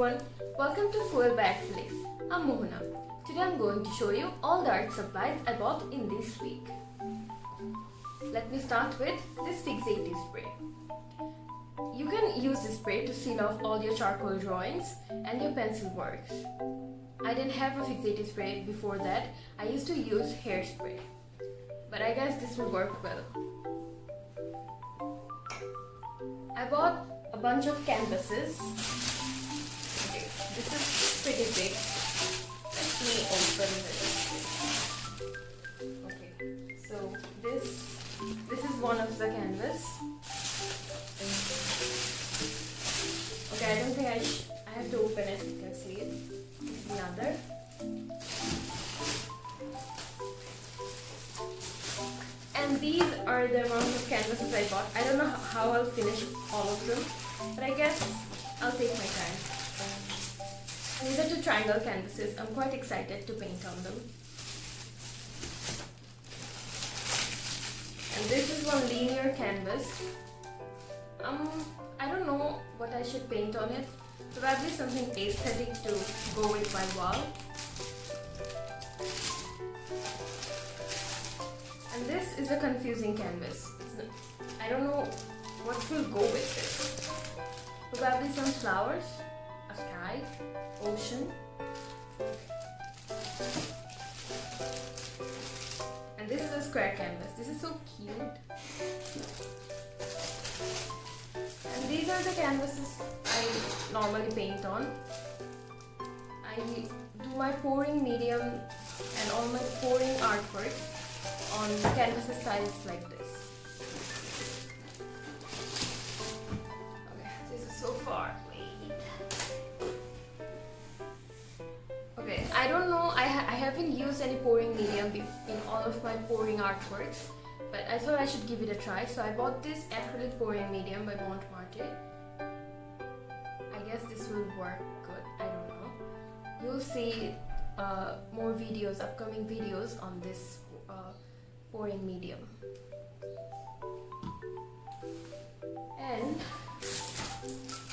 everyone, welcome to Fuel by Acrylics. I'm Mohana. Today I'm going to show you all the art supplies I bought in this week. Let me start with this fixative spray. You can use this spray to seal off all your charcoal drawings and your pencil works. I didn't have a fixative spray before that. I used to use hairspray, but I guess this will work well. I bought a bunch of canvases. Okay, this is pretty big. Let me open this. Okay, so this is one of the canvas. Okay, I don't think I have to open it. You can see it. This is another. And these are the amount of canvases I bought. I don't know how I'll finish all of them, but I guess I'll take my time. These are two triangle canvases. I'm quite excited to paint on them. And this is one linear canvas. I don't know what I should paint on it. Probably something aesthetic to go with my wall. And this is a confusing canvas. I don't know what will go with this. Probably some flowers, a sky, ocean. And this is a square canvas. This is so cute. And these are the canvases I normally paint on. I do my pouring medium and all my pouring artwork on canvases size like this. Okay, this is so far. Wait. Okay, I don't know. I haven't used any pouring medium in all of my pouring artworks, but I thought I should give it a try. So I bought this acrylic pouring medium by Montmartre. I guess this will work good. I don't know. You'll see more videos, upcoming videos on this pouring medium. And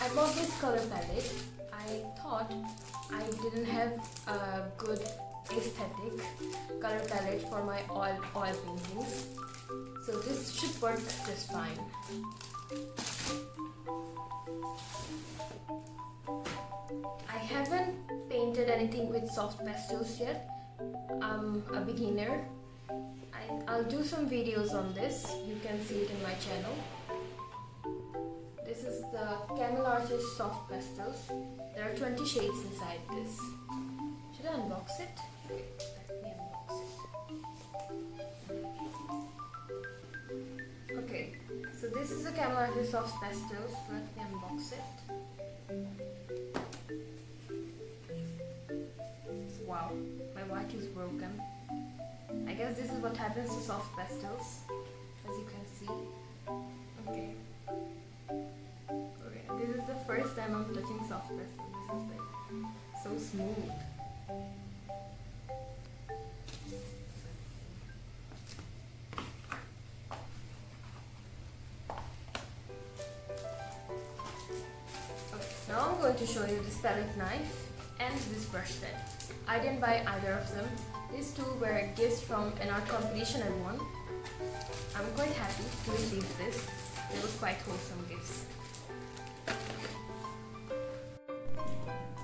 I bought this color palette. I thought I didn't have a good aesthetic color palette for my oil paintings, so this should work just fine. I haven't painted anything with soft pastels yet. I'm a beginner. I'll do some videos on this. You can see it in my channel. This is the Camel Artist Soft Pastels. There are 20 shades inside this. Should I unbox it? Okay, let me unbox it. Okay, so this is the Camel Artist Soft Pastels. Let me unbox it. Wow, my white is broken. I guess this is what happens to soft pastels, as you can see. Okay, this is the first time I'm touching soft pastels. This is like so smooth. Okay, now I'm going to show you this palette knife and this brush set. I didn't buy either of them. These two were gifts from an art competition I won. I'm quite happy to receive this. They were quite wholesome gifts.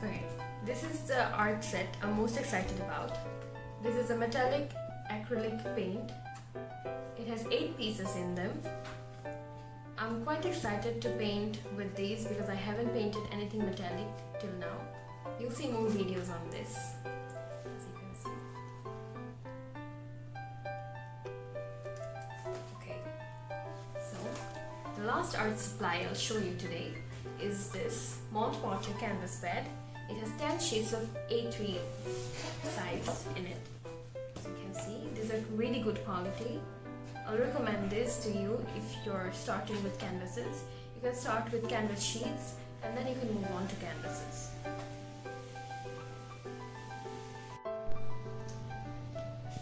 Okay, this is the art set I'm most excited about. This is a metallic acrylic paint. It has 8 pieces in them. I'm quite excited to paint with these because I haven't painted anything metallic till now. You'll see more videos on this. The last art supply I'll show you today is this Montmartre canvas bed. It has 10 sheets of A3 size in it. As you can see, these are really good quality. I'll recommend this to you if you're starting with canvases. You can start with canvas sheets and then you can move on to canvases.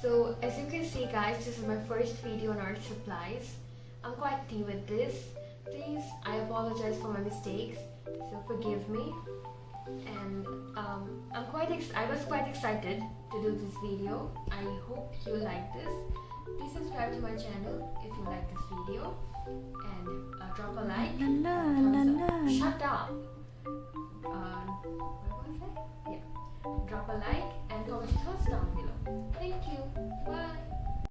So as you can see guys, this is my first video on art supplies. I'm quite new with this. Please, I apologize for my mistakes, so forgive me. and I was quite excited to do this video. I hope you like this. Please subscribe to my channel if you like this video, and drop a like. Thumbs up. Shut up. What was that? Yeah. Drop a like and comment your thoughts down below. Thank you. Bye.